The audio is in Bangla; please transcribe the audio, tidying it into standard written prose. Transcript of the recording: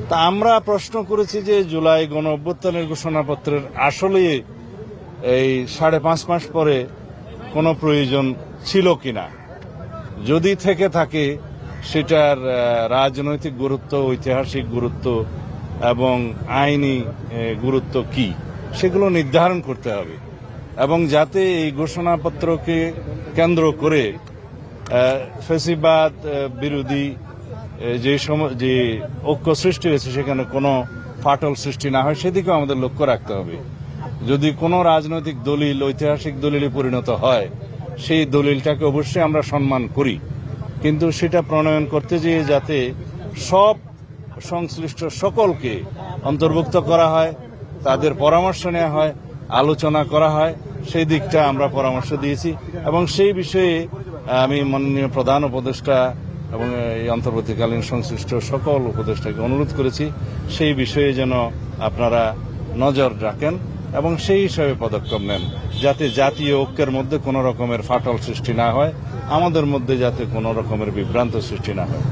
তা আমরা প্রশ্ন করেছি যে জুলাই গণ অভ্যুত্থানের ঘোষণাপত্রের আসলে এই 5.5 মাস পরে কোনো প্রয়োজন ছিল কিনা, যদি থেকে থাকে সেটার রাজনৈতিক গুরুত্ব, ঐতিহাসিক গুরুত্ব এবং আইনি গুরুত্ব কি, সেগুলো নির্ধারণ করতে হবে। এবং যাতে এই ঘোষণাপত্রকে কেন্দ্র করে ফ্যাসিবাদ বিরোধী যে ঐক্য সৃষ্টি হয়েছে সেখানে কোনো ফাটল সৃষ্টি না হয় সেদিকেও আমাদের লক্ষ্য রাখতে হবে। যদি কোনো রাজনৈতিক দলিল ঐতিহাসিক দলিলে পরিণত হয় সেই দলিলটাকে অবশ্যই আমরা সম্মান করি, কিন্তু সেটা প্রণয়ন করতে যেয়ে যাতে সব সংশ্লিষ্ট সকলকে অন্তর্ভুক্ত করা হয়, তাদের পরামর্শ নেওয়া হয়, আলোচনা করা হয়, সেই দিকটা আমরা পরামর্শ দিয়েছি। এবং সেই বিষয়ে আমি মাননীয় প্রধান উপদেষ্টা এবং এই অন্তর্বর্তীকালীন সংশ্লিষ্ট সকল উপদেষ্টাকে অনুরোধ করেছি সেই বিষয়ে যেন আপনারা নজর রাখেন এবং সেই হিসাবে পদক্ষেপ নেন, যাতে জাতীয় ঐক্যের মধ্যে কোনো রকমের ফাটল সৃষ্টি না হয়, আমাদের মধ্যে যাতে কোনো রকমের বিভ্রান্ত সৃষ্টি না হয়।